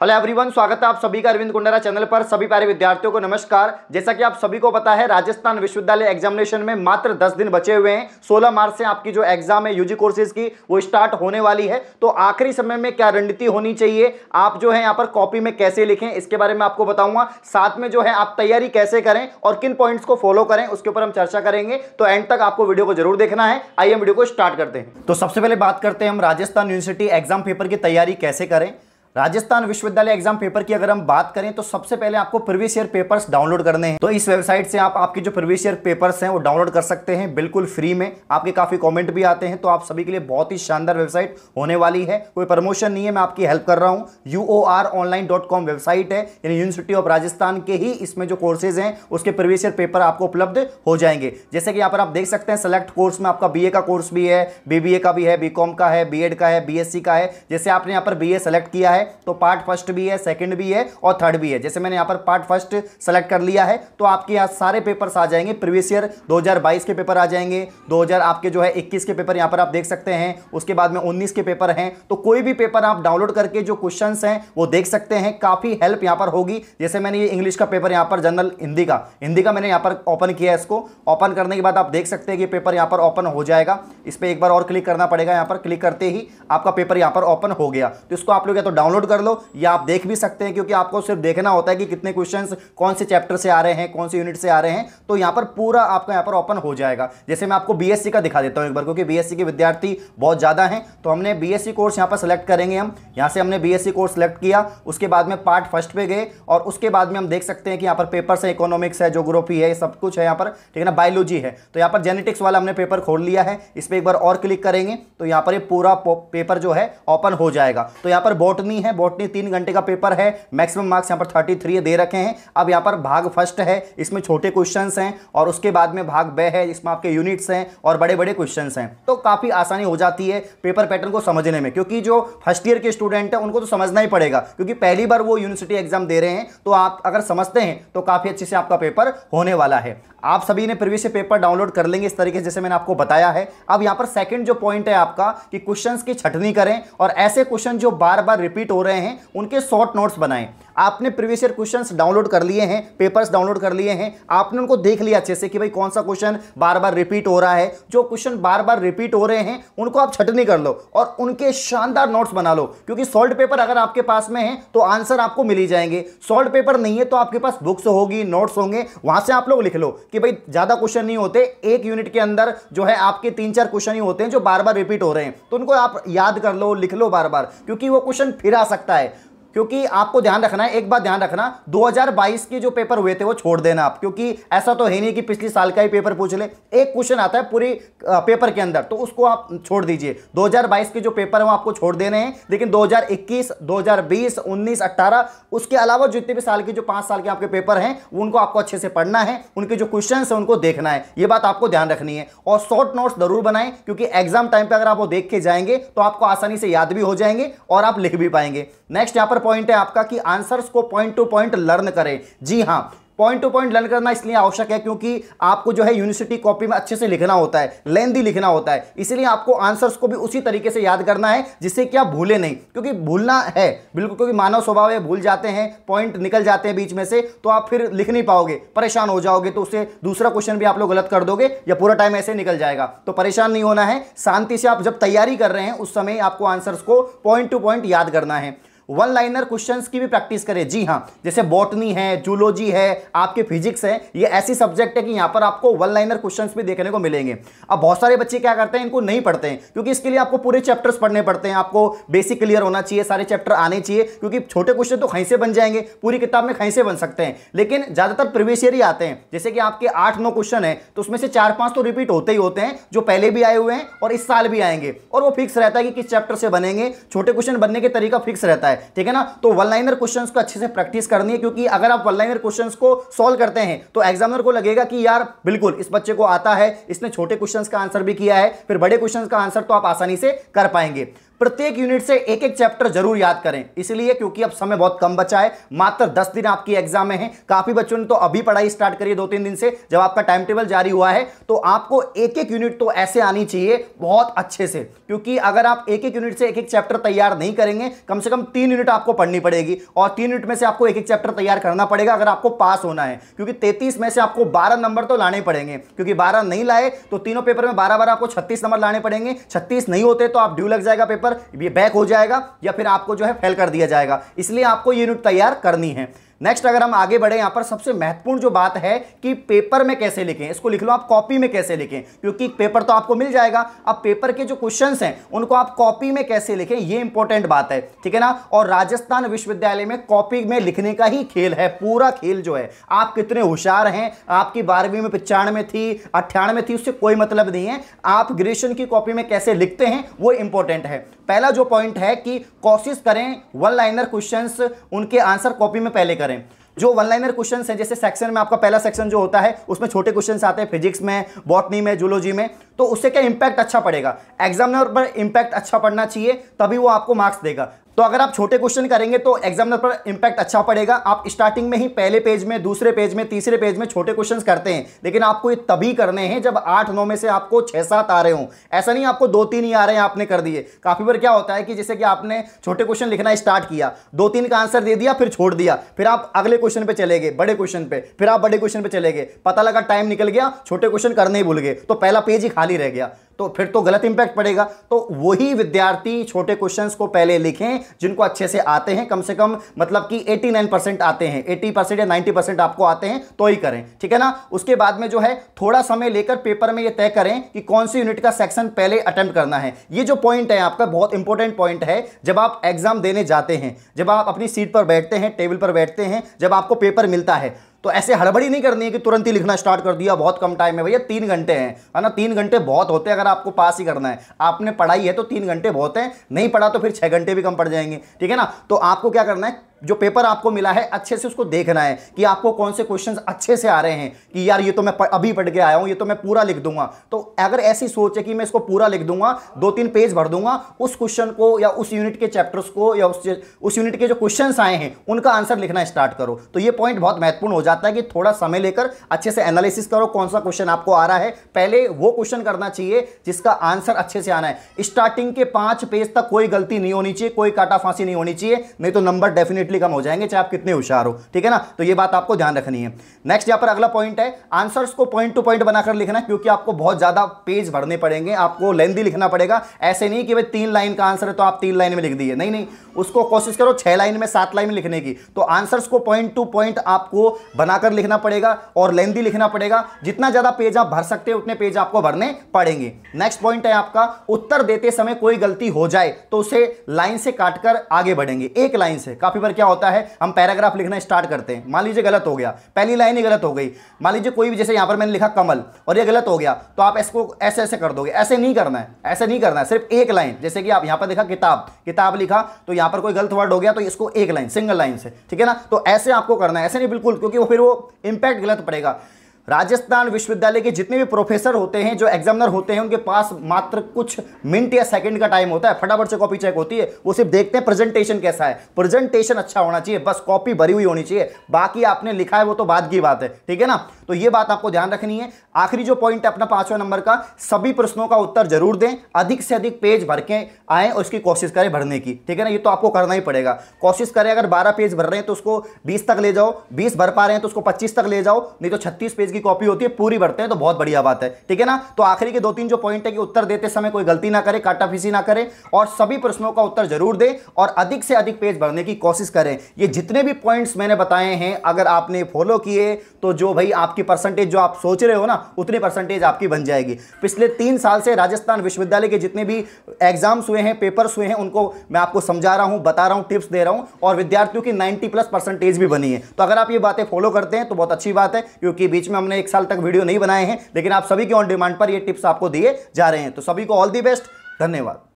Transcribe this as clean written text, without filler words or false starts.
Hello everyone, स्वागत है आप सभी का अरविंद कुंडरा चैनल पर। सभी प्यारे विद्यार्थियों को नमस्कार। जैसा कि आप सभी को पता है, राजस्थान विश्वविद्यालय एग्जामिनेशन में मात्र 10 दिन बचे हुए हैं। 16 मार्च से आपकी जो एग्जाम है यूजी कोर्सेज की वो स्टार्ट होने वाली है। तो आखिरी समय में क्या रणनीति होनी चाहिए, आप जो है यहाँ पर कॉपी में कैसे लिखें, इसके बारे में आपको बताऊंगा। साथ में जो है आप तैयारी कैसे करें और किन पॉइंट्स को फॉलो करें, उसके ऊपर हम चर्चा करेंगे। तो एंड तक आपको वीडियो को जरूर देखना है। आइए हम वीडियो को स्टार्ट करते हैं। तो सबसे पहले बात करते हैं हम राजस्थान यूनिवर्सिटी एग्जाम पेपर की तैयारी कैसे करें। राजस्थान विश्वविद्यालय एग्जाम पेपर की अगर हम बात करें तो सबसे पहले आपको प्रीवियस ईयर पेपर्स डाउनलोड करने हैं। तो इस वेबसाइट से आप आपकी जो प्रीवियस ईयर पेपर्स हैं वो डाउनलोड कर सकते हैं बिल्कुल फ्री में। आपके काफी कमेंट भी आते हैं, तो आप सभी के लिए बहुत ही शानदार वेबसाइट होने वाली है। कोई प्रमोशन नहीं है, मैं आपकी हेल्प कर रहा हूँ। uoronline.com वेबसाइट है, यानी यूनिवर्सिटी ऑफ राजस्थान के ही इसमें जो कोर्सेज हैं उसके प्रीवियस ईयर पेपर आपको उपलब्ध हो जाएंगे। जैसे कि यहाँ पर आप देख सकते हैं, सेलेक्ट कोर्स में आपका बीए का कोर्स भी है, बीबीए का भी है, बीकॉम का है, बीएड का है, बीएससी का है। जैसे आपने यहाँ पर बीए सेलेक्ट किया है तो पार्ट फर्स्ट भी है, सेकंड भी है और थर्ड भी है। जैसे मैंने यहां पर पार्ट फर्स्ट सेलेक्ट कर लिया है तो आपके यहां सारे पेपर्स आ जाएंगे। प्रीवियस ईयर 2022 के पेपर आ जाएंगे, 2000 आपके जो है 21 के पेपर यहां पर आप देख सकते हैं, उसके बाद में 19 के पेपर हैं। तो कोई भी पेपर आप डाउनलोड करके जो क्वेश्चंस हैं वो देख सकते हैं। काफी हेल्प यहां पर होगी। जैसे मैंने ये इंग्लिश का पेपर यहां पर जनरल हिंदी का मैंने यहां पर ओपन किया है। इसको ओपन करने के बाद आप देख सकते हैं कि पेपर यहां पर ओपन हो जाएगा। इस पर एक बार और क्लिक करना पड़ेगा। यहां पर क्लिक करते ही आपका पेपर यहां पर ओपन हो गया। तो इसको आप लोग या तो डाउनलोड कर लो या आप देख भी सकते हैं, क्योंकि आपको सिर्फ देखना होता है कि कितने क्वेश्चंस कौन से चैप्टर से आ रहे हैं, कौन से यूनिट से आ रहे हैं। तो यहां पर पूरा आपका यहां पर ओपन हो जाएगा। जैसे मैं आपको बीएससी का दिखा देता हूं एक बार, क्योंकि बीएससी के विद्यार्थी बहुत ज्यादा हैं। तो हमने बीएससी कोर्स यहां पर सेलेक्ट करेंगे। हम यहां से हमने बीएससी कोर्स सेलेक्ट किया, उसके बाद में पार्ट फर्स्ट पे गए और उसके बाद में हम देख सकते हैं कि यहां पर पेपर्स है, इकोनॉमिक्स है, ज्योग्राफी है, सब कुछ है यहां पर, ठीक है ना, बायोलॉजी है। तो यहां पर जेनेटिक्स वाला हमने पेपर खोल लिया है। इस पर एक बार और क्लिक करेंगे तो यहां पर ये पूरा पेपर जो है ओपन हो जाएगा। तो यहां पर बॉटनी है, बॉटनी 3 घंटे का पेपर है। मैक्सिमम मार्क्स यहां पर 33 दे रखे हैं। अब यहां पर भाग फर्स्ट है, इसमें छोटे क्वेश्चंस हैं और उसके बाद में भाग बे है, इसमें आपके यूनिट्स हैं और बड़े बड़े क्वेश्चंस हैं। तो काफी आसानी हो जाती है पेपर पैटर्न को समझने में, क्योंकि जो फर्स्ट ईयर के स्टूडेंट हैं उनको तो समझना ही पड़ेगा, क्योंकि पहली बार वो यूनिवर्सिटी एग्जाम दे रहे हैं। तो आप अगर समझते हैं तो काफी अच्छे से आपका पेपर होने वाला है। आप सभी ने प्रीवियस पेपर डाउनलोड कर लेंगे इस तरीके से, जैसे मैंने आपको बताया है। अब यहां पर सेकंड जो पॉइंट है आपका कि क्वेश्चंस की छटनी करें और ऐसे क्वेश्चन जो बार बार रिपीट हो रहे हैं उनके शॉर्ट नोट्स बनाएं। आपने प्रीवियस ईयर क्वेश्चंस डाउनलोड कर लिए हैं, पेपर्स डाउनलोड कर लिए हैं, आपने उनको देख लिया अच्छे से कि भाई कौन सा क्वेश्चन बार बार रिपीट हो रहा है। जो क्वेश्चन बार बार रिपीट हो रहे हैं उनको आप छटनी कर लो और उनके शानदार नोट्स बना लो, क्योंकि सॉल्व पेपर अगर आपके पास में है तो आंसर आपको मिल ही जाएंगे। सॉल्व पेपर नहीं है तो आपके पास बुक्स होगी, नोट्स होंगे, वहां से आप लोग लिख लो कि भाई ज्यादा क्वेश्चन नहीं होते, एक यूनिट के अंदर जो है आपके 3-4 क्वेश्चन ही होते हैं जो बार बार रिपीट हो रहे हैं। तो उनको आप याद कर लो, लिख लो बार बार, क्योंकि वो क्वेश्चन फिर आ सकता है। क्योंकि आपको ध्यान रखना है, एक बात ध्यान रखना, 2022 के जो पेपर हुए थे वो छोड़ देना आप, क्योंकि ऐसा तो है नहीं कि पिछले साल का ही पेपर पूछ ले। एक क्वेश्चन आता है पूरी पेपर के अंदर, तो उसको आप छोड़ दीजिए। 2022 के जो पेपर है वो आपको छोड़ देने हैं, लेकिन 2021, 2020, 19, 18 उसके अलावा जितने भी साल के जो 5 साल के आपके पेपर हैं उनको आपको अच्छे से पढ़ना है, उनके जो क्वेश्चन है उनको देखना है। ये बात आपको ध्यान रखनी है। और शॉर्ट नोट्स जरूर बनाएं, क्योंकि एग्जाम टाइम पर अगर आप वो देख के जाएंगे तो आपको आसानी से याद भी हो जाएंगे और आप लिख भी पाएंगे। नेक्स्ट यहां पर पॉइंट है आपका कि आंसर्स को पॉइंट टू पॉइंट लर्न करें। जी हां, पॉइंट टू पॉइंट लर्न करना इसलिए आवश्यक है क्योंकि आपको जो है यूनिवर्सिटी कॉपी में अच्छे से लिखना होता है, लेंथी लिखना होता है। इसलिए आपको आंसर्स को भी उसी तरीके से याद करना है जिससे कि आप भूले नहीं, क्योंकि भूलना है बिल्कुल, क्योंकि मानव स्वभाव है, भूल जाते हैं, पॉइंट निकल जाते हैं बीच में से, तो आप फिर लिख नहीं पाओगे, परेशान हो जाओगे। तो उससे दूसरा क्वेश्चन भी आप लोग गलत कर दोगे या पूरा टाइम ऐसे निकल जाएगा। तो परेशान नहीं होना है, शांति से आप जब तैयारी कर रहे हैं उस समय आपको आंसर्स को पॉइंट टू पॉइंट याद करना है। वन लाइनर क्वेश्चंस की भी प्रैक्टिस करें। जी हां, जैसे बॉटनी है, जूलॉजी है, आपके फिजिक्स है, ये ऐसी सब्जेक्ट है कि यहां पर आपको वन लाइनर क्वेश्चंस भी देखने को मिलेंगे। अब बहुत सारे बच्चे क्या करते हैं, इनको नहीं पढ़ते हैं, क्योंकि इसके लिए आपको पूरे चैप्टर्स पढ़ने पड़ते हैं। आपको बेसिक क्लियर होना चाहिए, सारे चैप्टर आने चाहिए, क्योंकि छोटे क्वेश्चन तो कहीं से बन जाएंगे, पूरी किताब में कहीं से बन सकते हैं, लेकिन ज्यादातर प्रीवियस ईयर ही आते हैं। जैसे कि आपके 8-9 क्वेश्चन है तो उसमें से 4-5 तो रिपीट होते ही होते हैं, जो पहले भी आए हुए हैं और इस साल भी आएंगे, और वो फिक्स रहता है कि किस चैप्टर से बनेंगे। छोटे क्वेश्चन बनने के तरीका फिक्स रहता है, ठीक है ना। तो वन लाइनर क्वेश्चंस को अच्छे से प्रैक्टिस करनी है, क्योंकि अगर आप वन लाइनर क्वेश्चंस को सॉल्व करते हैं तो एग्जामिनर को लगेगा कि यार बिल्कुल इस बच्चे को आता है, इसने छोटे क्वेश्चंस का आंसर भी किया है, फिर बड़े क्वेश्चंस का आंसर तो आप आसानी से कर पाएंगे। प्रत्येक यूनिट से एक एक चैप्टर जरूर याद करें, इसलिए क्योंकि अब समय बहुत कम बचा है, मात्र 10 दिन आपकी एग्जाम में है। काफी बच्चों ने तो अभी पढ़ाई स्टार्ट करी 2-3 दिन से, जब आपका टाइम टेबल जारी हुआ है, तो आपको एक एक यूनिट तो ऐसे आनी चाहिए बहुत अच्छे से, क्योंकि अगर आप एक एक यूनिट से एक एक चैप्टर तैयार नहीं करेंगे, कम से कम 3 यूनिट आपको पढ़नी पड़ेगी और 3 यूनिट में से आपको एक एक चैप्टर तैयार करना पड़ेगा अगर आपको पास होना है, क्योंकि 33 में से आपको 12 नंबर तो लाने पड़ेंगे, क्योंकि 12 नहीं लाए तो तीनों पेपर में 12 आपको 36 नंबर लाने पड़ेंगे। 36 नहीं होते तो आप ड्यू लग जाएगा, पेपर ये बैक हो जाएगा या फिर आपको जो है फेल कर दिया जाएगा, इसलिए आपको ये यूनिट तैयार करनी है। नेक्स्ट अगर हम आगे बढ़े, यहां पर सबसे महत्वपूर्ण जो बात है कि पेपर में कैसे लिखें, इसको लिख लो आप कॉपी में कैसे लिखें, क्योंकि पेपर तो आपको मिल जाएगा, अब पेपर के जो क्वेश्चंस हैं उनको आप कॉपी में कैसे लिखें, ये इंपॉर्टेंट बात है, ठीक है ना। और राजस्थान विश्वविद्यालय में कॉपी में लिखने का ही खेल है, पूरा खेल जो है, आप कितने होशियार हैं, आपकी 12वीं में 95 थी 98 थी, उससे कोई मतलब नहीं है, आप ग्रेजुएशन की कॉपी में कैसे लिखते हैं वो इंपॉर्टेंट है। पहला जो पॉइंट है कि कोशिश करें वन लाइनर क्वेश्चंस उनके आंसर कॉपी में पहले करें। जो वन लाइनर क्वेश्चंस हैं, जैसे सेक्शन में आपका पहला सेक्शन जो होता है उसमें छोटे क्वेश्चंस आते हैं, फिजिक्स में, बॉटनी में, जूलॉजी में, तो उससे क्या इंपैक्ट अच्छा पड़ेगा, एग्जामिनर पर इंपैक्ट अच्छा पड़ना चाहिए, तभी वो आपको मार्क्स देगा। तो अगर आप छोटे क्वेश्चन करेंगे तो एग्जामिनर पर इंपैक्ट अच्छा पड़ेगा। आप स्टार्टिंग में ही पहले पेज में, दूसरे पेज में, तीसरे पेज में छोटे क्वेश्चंस करते हैं, लेकिन आपको ये तभी करने हैं जब 8-9 में से आपको 6-7 आ रहे हों, ऐसा नहीं आपको 2-3 ही आ रहे हैं आपने कर दिए। काफी बार क्या होता है कि जैसे कि आपने छोटे क्वेश्चन लिखना स्टार्ट किया, 2-3 का आंसर दे दिया, फिर छोड़ दिया, फिर आप अगले क्वेश्चन पे चले गए, बड़े क्वेश्चन पे, फिर आप बड़े क्वेश्चन पे चले गए, पता लगा टाइम निकल गया, छोटे क्वेश्चन करने ही भूल गए, तो पहला पेज ही खाली रह गया, तो फिर तो गलत इंपैक्ट पड़ेगा। तो वही विद्यार्थी छोटे क्वेश्चंस को पहले लिखें जिनको अच्छे से आते हैं, कम से कम मतलब कि 89% आते हैं, 80% या 90% आपको आते हैं तो ही करें, ठीक है ना। उसके बाद में जो है थोड़ा समय लेकर पेपर में ये तय करें कि कौन सी यूनिट का सेक्शन पहले अटेम्प्ट करना है। ये जो पॉइंट है आपका बहुत इंपॉर्टेंट पॉइंट है, जब आप एग्जाम देने जाते हैं, जब आप अपनी सीट पर बैठते हैं, टेबल पर बैठते हैं, जब आपको पेपर मिलता है, तो ऐसे हड़बड़ी नहीं करनी है कि तुरंत ही लिखना स्टार्ट कर दिया, बहुत कम टाइम है भैया, 3 घंटे हैं, है ना, 3 घंटे बहुत होते हैं अगर आपको पास ही करना है। आपने पढ़ाई है तो 3 घंटे बहुत है, नहीं पढ़ा तो फिर 6 घंटे भी कम पड़ जाएंगे, ठीक है ना। तो आपको क्या करना है, जो पेपर आपको मिला है अच्छे से उसको देखना है कि आपको कौन से क्वेश्चंस अच्छे से आ रहे हैं, कि यार ये तो मैं अभी पढ़ के आया हूं, ये तो मैं पूरा लिख दूंगा। तो अगर ऐसी सोच है कि मैं इसको पूरा लिख दूंगा, 2-3 पेज भर दूंगा, उस क्वेश्चन को या उस यूनिट के चैप्टर्स को या उस यूनिट के जो क्वेश्चंस आए हैं उनका आंसर लिखना स्टार्ट करो। तो ये पॉइंट बहुत महत्वपूर्ण हो जाता है कि थोड़ा समय लेकर अच्छे से एनालिसिस करो कौन सा क्वेश्चन आपको आ रहा है, पहले वो क्वेश्चन करना चाहिए जिसका आंसर अच्छे से आना है। स्टार्टिंग के 5 पेज तक कोई गलती नहीं होनी चाहिए, कोई काटा फांसी नहीं होनी चाहिए, नहीं तो नंबर डेफिनेटली कम हो जाएंगे, चाहे आप कितने होशियार हो, ठीक है ना। तो ये बात आपको ध्यान रखनी है। नेक्स्ट यहां पर अगला पॉइंट है, आंसर्स को पॉइंट टू पॉइंट बनाकर लिखना, क्योंकि आपको बहुत ज्यादा पेज भरने पड़ेंगे, आपको लेंथी लिखना पड़ेगा। ऐसे नहीं कि भाई 3 लाइन का आंसर है तो आप 3 लाइन में लिख दिए, नहीं नहीं, उसको कोशिश करो 6 लाइन में, 7 लाइन में लिखने की। तो आंसर्स को पॉइंट टू पॉइंट आपको बनाकर लिखना पड़ेगा और लेंथी लिखना पड़ेगा। जितना ज्यादा पेज आप भर सकते हैं उतने पेज आपको भरने पड़ेंगे। नेक्स्ट पॉइंट है आपका, उत्तर देते समय कोई गलती हो जाए तो उसे लाइन से काटकर आगे बढ़ेंगे, एक लाइन से। काफी बार क्या होता है, हम पैराग्राफ लिखना स्टार्ट करते हैं, मान लीजिए गलत हो गया, पहली लाइन ही गलत हो गई, मान लीजिए कोई भी, जैसे यहां पर मैंने लिखा कमल और ये गलत हो गया, तो आप इसको ऐसे ऐसे कर दोगे। ऐसे नहीं करना है, ऐसे नहीं करना है, सिर्फ एक लाइन। जैसे कि आप यहां पर देखा किताब, किताब लिखा तो यहां पर कोई गलत वर्ड हो गया तो इसको एक लाइन, सिंगल लाइन से, ठीक है ना। तो ऐसे आपको करना है, ऐसे नहीं बिल्कुल, क्योंकि वो फिर वो इंपैक्ट गलत पड़ेगा। राजस्थान विश्वविद्यालय के जितने भी प्रोफेसर होते हैं, जो एग्जामिनर होते हैं, उनके पास मात्र कुछ मिनट या सेकंड का टाइम होता है, फटाफट से कॉपी चेक होती है। वो सिर्फ देखते हैं प्रेजेंटेशन कैसा है, प्रेजेंटेशन अच्छा होना चाहिए, बस कॉपी भरी हुई होनी चाहिए, बाकी आपने लिखा है वो तो बाद की बात है, ठीक है ना। तो ये बात आपको ध्यान रखनी है। आखिरी जो पॉइंट है अपना 5वां नंबर का, सभी प्रश्नों का उत्तर जरूर दें, अधिक से अधिक पेज भर के आए और उसकी कोशिश करें भरने की, ठीक है ना। ये तो आपको करना ही पड़ेगा। कोशिश करें, अगर 12 पेज भर रहे हैं तो उसको 20 तक ले जाओ, 20 भर पा रहे हैं तो उसको 25 तक ले जाओ, नहीं तो 36 पेज की कॉपी होती है, पूरी भरते हैं तो बहुत बढ़िया बात है, ठीक है ना। तो आखिरी के 2-3 जो पॉइंट है कि उत्तर देते समय कोई गलती ना करे, काटाफीसी ना करे और सभी प्रश्नों का उत्तर जरूर दें और अधिक से अधिक पेज भरने की कोशिश करें। ये जितने भी पॉइंट्स मैंने बताए हैं अगर आपने फॉलो किए तो जो भाई आपकी परसेंटेज जो आप सोच रहे हो ना, उतनी परसेंटेज आपकी बन जाएगी। पिछले 3 साल से राजस्थान विश्वविद्यालय के जितने भी एग्जाम्स हुए हैं, पेपर्स हुए हैं, उनको मैं आपको समझा रहा हूं, बता रहा हूं, टिप्स दे रहा हूं और विद्यार्थियों की 90+ परसेंटेज भी बनी है। तो अगर आप ये बातें फॉलो करते हैं तो बहुत अच्छी बात है, क्योंकि बीच में हमने 1 साल तक वीडियो नहीं बनाए हैं, लेकिन आप सभी के ऑन डिमांड पर ये टिप्स आपको दिए जा रहे हैं। तो सभी को ऑल दी बेस्ट, धन्यवाद।